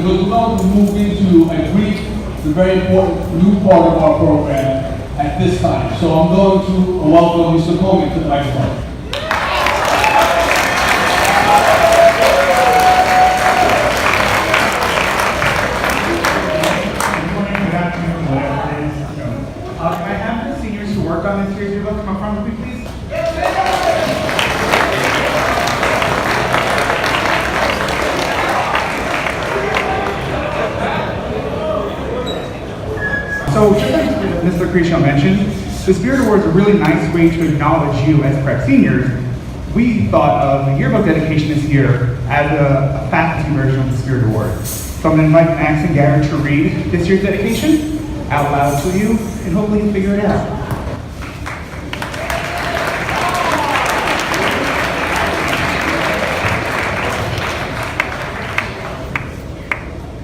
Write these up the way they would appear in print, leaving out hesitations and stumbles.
because we're going to move into a brief, the very important new part of our program at this time. So I'm going to welcome Mr. Coleman to the microphone. Can I have the seniors who work on this year's yearbook come up front with me, please? So, just like Mr. Cresciano mentioned, the Spirit Award is a really nice way to acknowledge you as prep seniors. We thought of the yearbook dedication this year as a faculty version of the Spirit Award. So I'm going to invite Max and Garrett to read this year's dedication out loud to you, and hopefully you figure it out.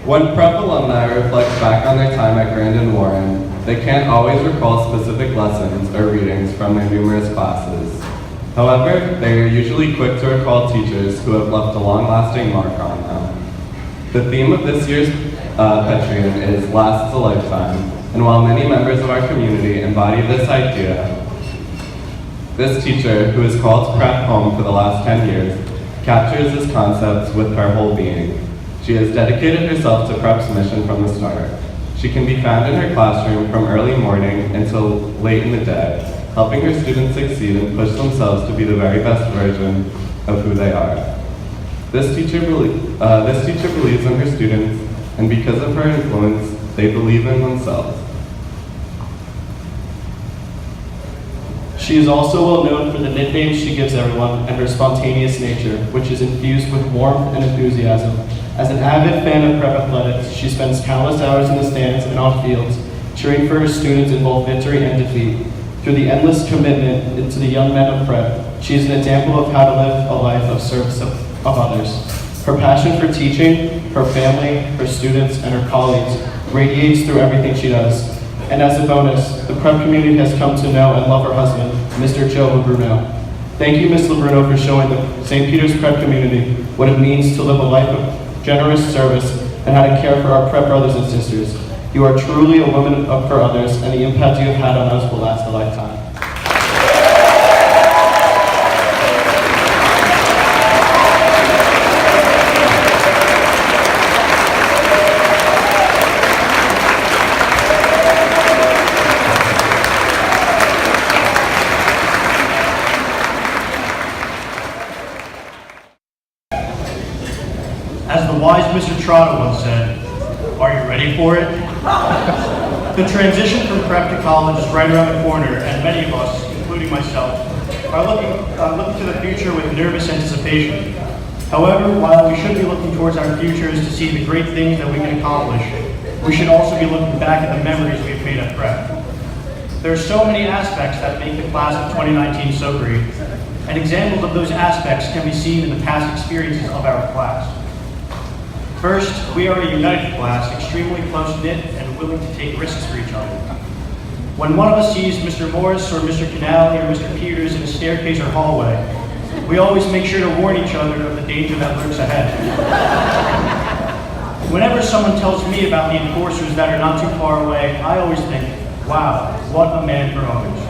When prep alumni reflect back on their time at Grandin Warren, they can't always recall specific lessons or readings from their numerous classes. However, they are usually quick to recall teachers who have left a long-lasting mark on them. The theme of this year's Petrian is Lasts a Lifetime, and while many members of our community embody this idea, this teacher, who has called prep home for the last 10 years, captures this concept with her whole being. She has dedicated herself to prep's mission from the start. She can be found in her classroom from early morning until late in the day, helping her students succeed and push themselves to be the very best version of who they are. This teacher believes in her students, and because of her influence, they believe in themselves. She is also well known for the nicknames she gives everyone and her spontaneous nature, which is infused with warmth and enthusiasm. As an avid fan of prep athletics, she spends countless hours in the stands and on fields, cheering for her students in both victory and defeat. Through the endless commitment into the young men of prep, she is an example of how to live a life of service of others. Her passion for teaching, her family, her students, and her colleagues radiates through everything she does. And as a bonus, the prep community has come to know and love her husband, Mr. Joe Labruno. Thank you, Ms. Labruno, for showing the St. Peter's prep community what it means to live a life of generous service and how to care for our prep brothers and sisters. You are truly a woman for others, and the impact you have had on us will last a lifetime. As the wise Mr. Trotter once said, "Are you ready for it?" The transition from prep to college is right around the corner, and many of us, including myself, are looking to the future with nervous anticipation. However, while we should be looking towards our futures to see the great things that we can accomplish, we should also be looking back at the memories we've made at prep. There are so many aspects that make the class of 2019 so great, and examples of those aspects can be seen in the past experiences of our class. First, we are a united class, extremely close-knit and willing to take risks for each other. When one of us sees Mr. Morris or Mr. Canali or Mr. Peters in a staircase or hallway, we always make sure to warn each other of the danger that lurks ahead. Whenever someone tells me about the enforcers that are not too far away, I always think, wow, what a man for others.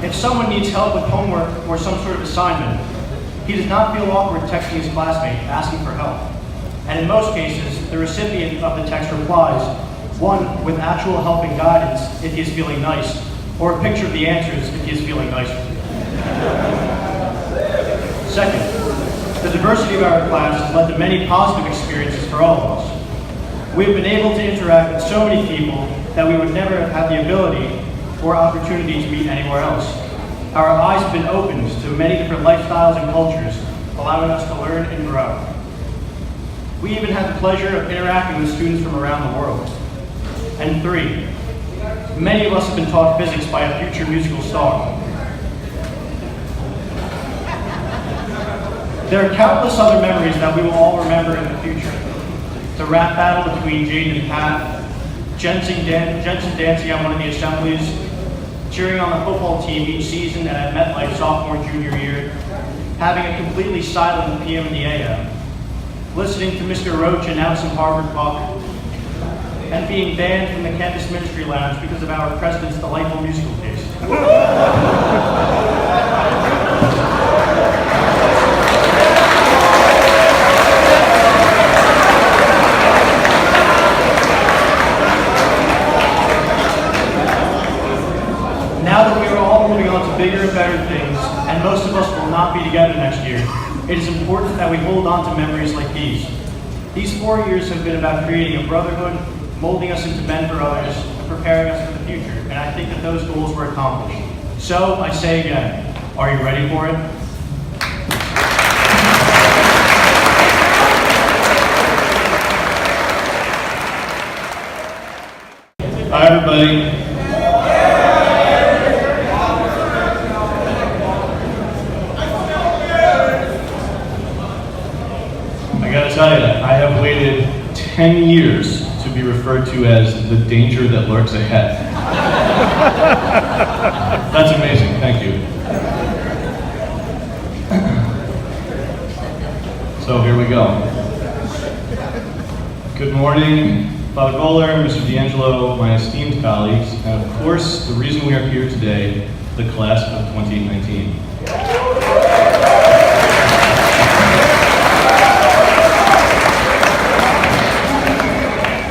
If someone needs help with homework or some sort of assignment, he does not feel awkward texting his classmate, asking for help. And in most cases, the recipient of the text replies, one with actual help and guidance if he is feeling nice, or a picture of the answers if he is feeling nicer. Second, the diversity of our class has led to many positive experiences for all of us. We have been able to interact with so many people that we would never have had the ability or opportunity to meet anywhere else. Our eyes have been opened to many different lifestyles and cultures, allowing us to learn and grow. We even had the pleasure of interacting with students from around the world. And three, many of us have been taught physics by a future musical star. There are countless other memories that we will all remember in the future. The rap battle between Jaden and Pat, Jensen dancing at one of the assemblies, cheering on the football team each season and at MetLife sophomore, junior year, having a completely silent PM in the AM. listening to Mr. Roach announce some Harvard talk, and being banned from the campus ministry lounge because of our president's delightful musical taste. Now that we are all moving on to bigger and better things, and most of us will not be together next year, it is important that we hold on to memories like these. These 4 years have been about creating a brotherhood, molding us into men for others, and preparing us for the future, and I think that those goals were accomplished. So, I say again, are you ready for it? Hi, everybody. I gotta tell you, I have waited 10 years to be referred to as the danger that lurks ahead. That's amazing, thank you. So here we go. Good morning, Father Bowler, Mr. D'Angelo, my esteemed colleagues, and of course, the reason we are here today, the class of 2019.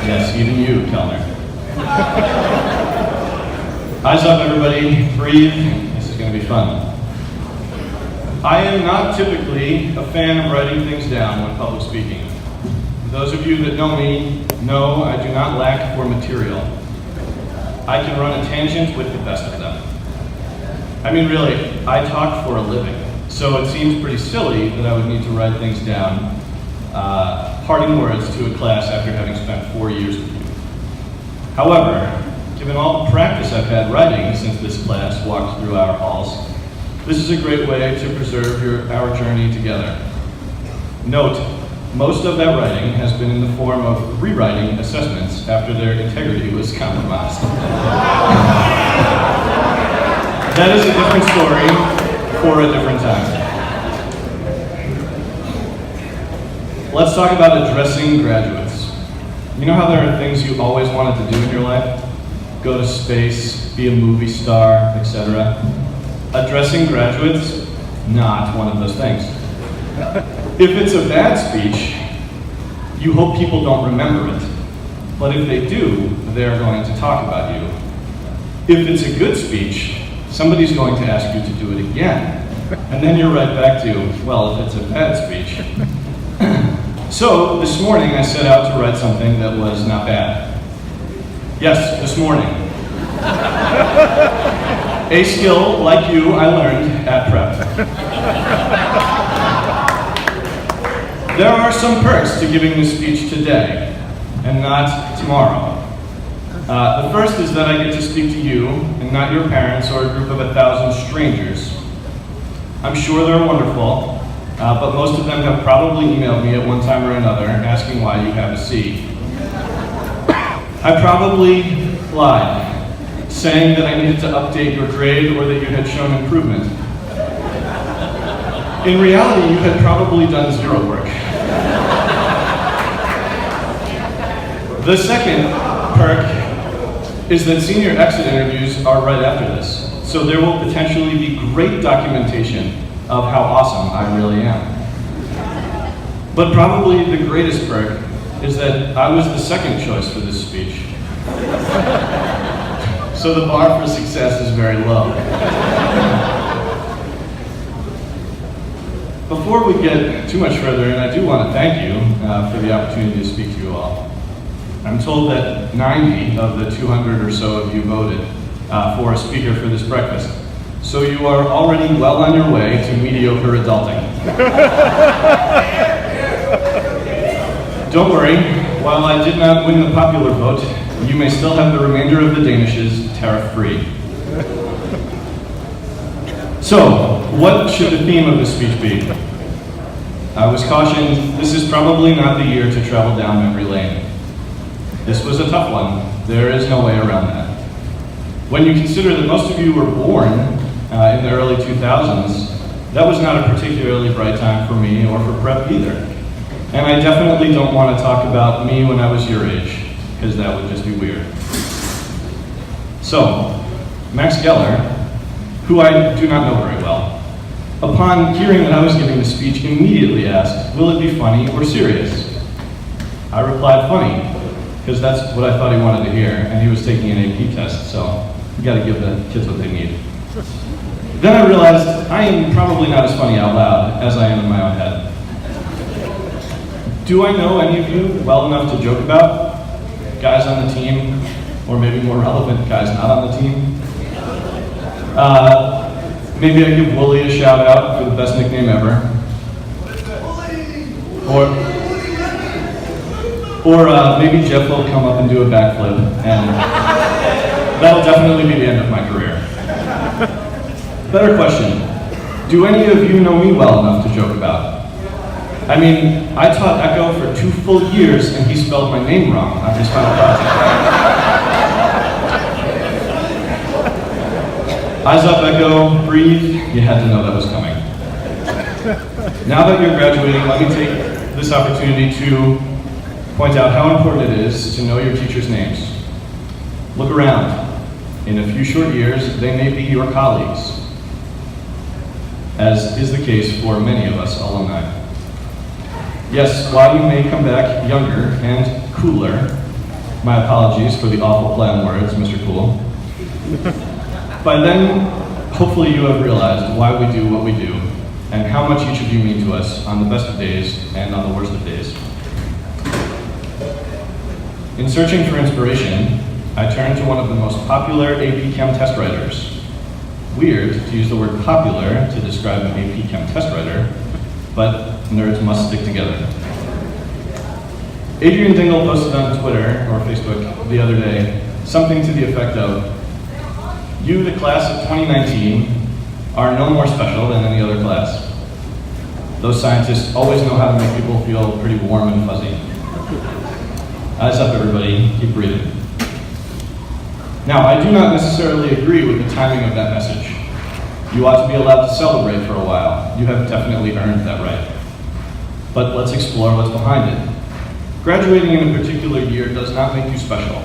Yes, even you, Kellner. Eyes up, everybody. Breathe. This is going to be fun. I am not typically a fan of writing things down when public speaking. Those of you that know me know I do not lack for material. I can run a tangent with the best of them. I mean, really, I talk for a living, so it seems pretty silly that I would need to write things down, parting words to a class after having spent 4 years with you. However, given all the practice I've had writing since this class walked through our halls, this is a great way to preserve our journey together. Note, most of that writing has been in the form of rewriting assessments after their integrity was compromised. That is a different story for a different time. Let's talk about addressing graduates. You know how there are things you always wanted to do in your life? Go to space, be a movie star, etc. Addressing graduates, not one of those things. If it's a bad speech, you hope people don't remember it. But if they do, they're going to talk about you. If it's a good speech, somebody's going to ask you to do it again. And then you're right back to, well, if it's a bad speech. So, this morning I set out to write something that was not bad. Yes, this morning. A skill, like you, I learned at prep. There are some perks to giving this speech today, and not tomorrow. The first is that I get to speak to you, and not your parents or a group of 1,000 strangers. I'm sure they're wonderful, but most of them have probably emailed me at one time or another asking why you have a C. I probably lied, saying that I needed to update your grade or that you had shown improvement. In reality, you had probably done zero work. The second perk is that senior exit interviews are right after this, so there will potentially be great documentation of how awesome I really am. But probably the greatest perk is that I was the second choice for this speech. So the bar for success is very low. Before we get too much further, and I do want to thank you for the opportunity to speak to you all. I'm told that 90 of the 200 or so of you voted for a speaker for this breakfast. So you are already well on your way to mediocre adulting. Don't worry, while I did not win the popular vote, you may still have the remainder of the Danishes tariff-free. So, what should the theme of this speech be? I was cautioned, this is probably not the year to travel down memory lane. This was a tough one. There is no way around that. When you consider that most of you were born in the early 2000s, that was not a particularly bright time for me or for prep either. And I definitely don't want to talk about me when I was your age, because that would just be weird. So, Max Geller, who I do not know very well, upon hearing that I was giving the speech, immediately asked, will it be funny or serious? I replied funny, because that's what I thought he wanted to hear, and he was taking an AP test, so you gotta give the kids what they need. Then I realized I am probably not as funny out loud as I am in my own head. Do I know any of you well enough to joke about? Guys on the team, or maybe more relevant, guys not on the team? Maybe I give Wooly a shout out for the best nickname ever. Or maybe Jeff will come up and do a backflip, and that'll definitely be the end of my career. Better question, do any of you know me well enough to joke about? I mean, I taught Echo for 2 full years and he spelled my name wrong on his final project. Eyes up, Echo, breathe. You had to know that was coming. Now that you're graduating, let me take this opportunity to point out how important it is to know your teachers' names. Look around. In a few short years, they may be your colleagues, as is the case for many of us alumni. Yes, while you may come back younger and cooler, my apologies for the awful play on words, Mr. Cool. By then, hopefully you have realized why we do what we do, and how much each of you mean to us on the best of days and on the worst of days. In searching for inspiration, I turned to one of the most popular AP Chem test writers. Weird to use the word popular to describe an AP Chem test writer, but nerds must stick together. Adrian Dingle posted on Twitter or Facebook the other day something to the effect of, you, the class of 2019, are no more special than any other class. Those scientists always know how to make people feel pretty warm and fuzzy. Eyes up, everybody, keep breathing. Now, I do not necessarily agree with the timing of that message. You ought to be allowed to celebrate for a while. You have definitely earned that right. But let's explore what's behind it. Graduating in a particular year does not make you special.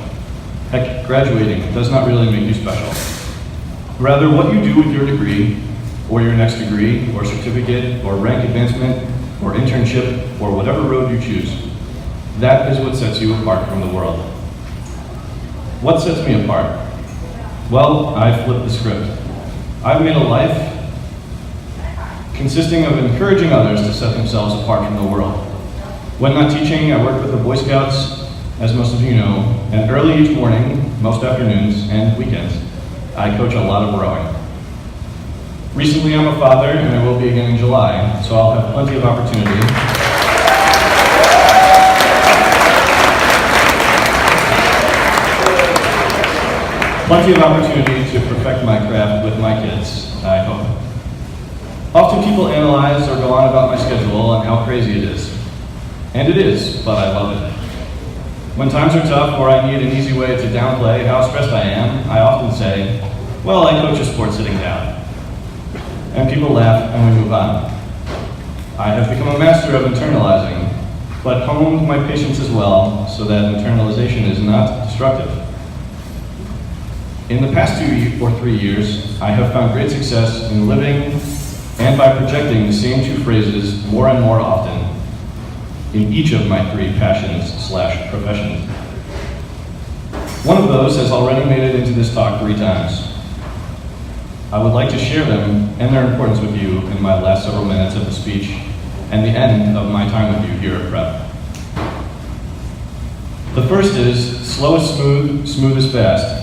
Heck, graduating does not really make you special. Rather, what you do with your degree, or your next degree, or certificate, or rank advancement, or internship, or whatever road you choose, that is what sets you apart from the world. What sets me apart? Well, I flipped the script. I've made a life consisting of encouraging others to set themselves apart from the world. When not teaching, I work with the Boy Scouts, as most of you know, and early each morning, most afternoons, and weekends, I coach a lot of rowing. Recently, I'm a father, and I will be again in July, so I'll have plenty of opportunity. Plenty of opportunity to perfect my craft with my kids, I hope. Often people analyze or go on about my schedule and how crazy it is. And it is, but I love it. When times are tough or I need an easy way to downplay how stressed I am, I often say, well, I coach a sport sitting down. And people laugh and we move on. I have become a master of internalizing, but honed my patience as well so that internalization is not destructive. In the past 2 or 3 years, I have found great success in living and by projecting the same 2 phrases more and more often in each of my 3 passions/professions. One of those has already made it into this talk 3 times. I would like to share them and their importance with you in my last several minutes of the speech and the end of my time with you here at Prep. The first is, slow is smooth, smooth is fast.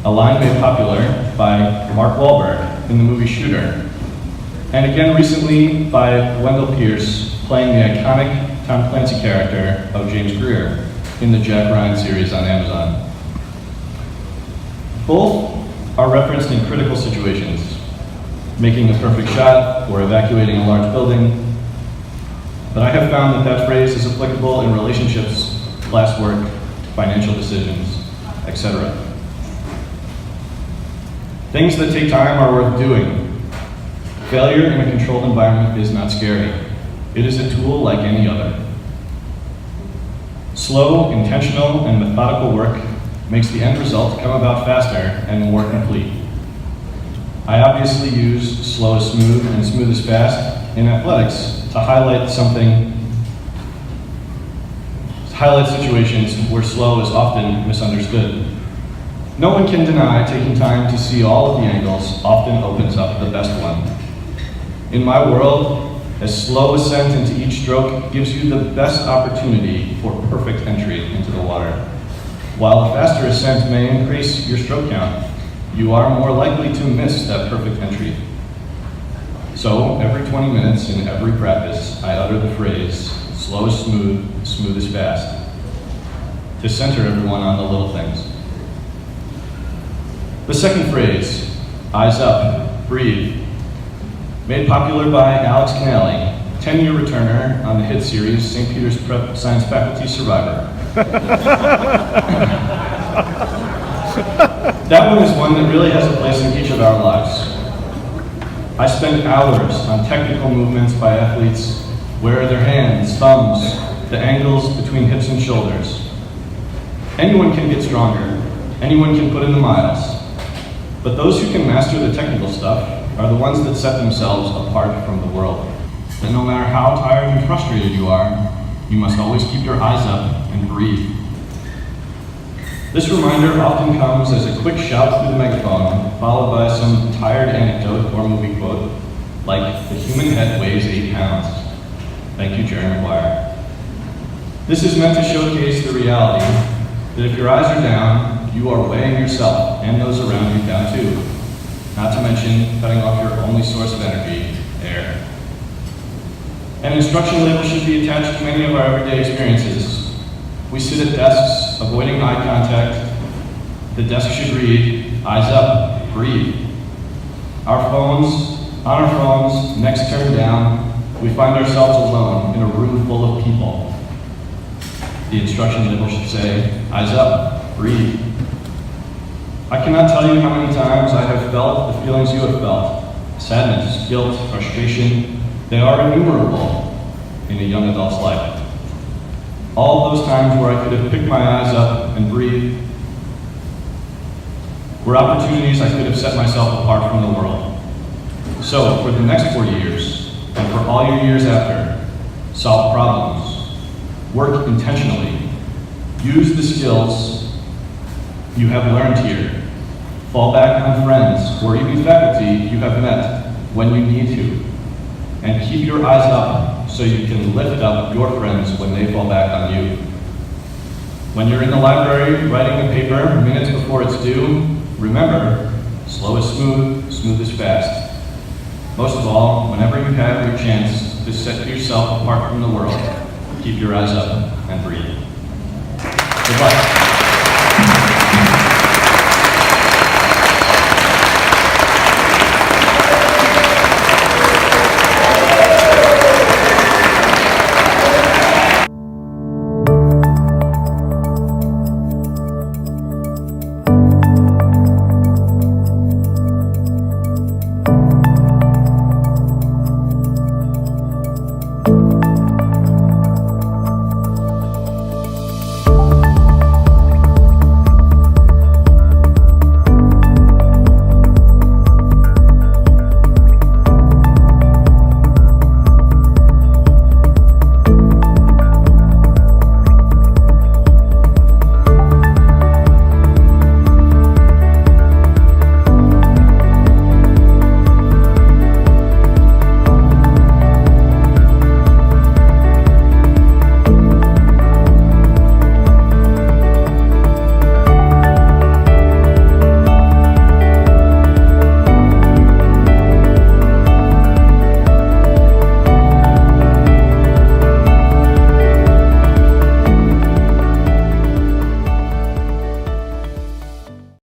A line made popular by Mark Wahlberg in the movie Shooter, and again recently by Wendell Pierce playing the iconic Tom Clancy character of James Greer in the Jack Ryan series on Amazon. Both are referenced in critical situations, making the perfect shot or evacuating a large building, but I have found that that phrase is applicable in relationships, classwork, financial decisions, etc. Things that take time are worth doing. Failure in a controlled environment is not scary. It is a tool like any other. Slow, intentional, and methodical work makes the end result come about faster and more complete. I obviously use slow is smooth and smooth is fast in athletics to highlight situations where slow is often misunderstood. No one can deny taking time to see all of the angles often opens up the best one. In my world, a slow ascent into each stroke gives you the best opportunity for perfect entry into the water. While a faster ascent may increase your stroke count, you are more likely to miss that perfect entry. So, every 20 minutes in every practice, I utter the phrase, slow is smooth, smooth is fast, to center everyone on the little things. The second phrase, eyes up, breathe, made popular by Alex Canali, 10-year returner on the hit series St. Peter's Prep Science Faculty Survivor. That one is one that really has a place in each of our lives. I spend hours on technical movements by athletes where their hands, thumbs, the angles between hips and shoulders. Anyone can get stronger. Anyone can put in the miles. But those who can master the technical stuff are the ones that set themselves apart from the world. That no matter how tired and frustrated you are, you must always keep your eyes up and breathe. This reminder often comes as a quick shout through the megaphone, followed by some tired anecdote or movie quote, like, the human head weighs 8 pounds. Thank you, Jerry Maguire. This is meant to showcase the reality that if your eyes are down, you are weighing yourself and those around you down too. Not to mention cutting off your only source of energy, air. An instruction label should be attached to many of our everyday experiences. We sit at desks, avoiding eye contact. The desk should read, eyes up, breathe. On our phones, necks turned down, we find ourselves alone in a room full of people. The instruction label should say, eyes up, breathe. I cannot tell you how many times I have felt the feelings you have felt. Sadness, guilt, frustration, they are innumerable in a young adult's life. All those times where I could have picked my eyes up and breathed were opportunities I could have set myself apart from the world. So, for the next 4 years, and for all your years after, solve problems, work intentionally, use the skills you have learned here, fall back on friends or even faculty you have met when you need to, and keep your eyes up so you can lift up your friends when they fall back on you. When you're in the library writing a paper minutes before it's due, remember, slow is smooth, smooth is fast. Most of all, whenever you have your chance to set yourself apart from the world, keep your eyes up and breathe. Good luck.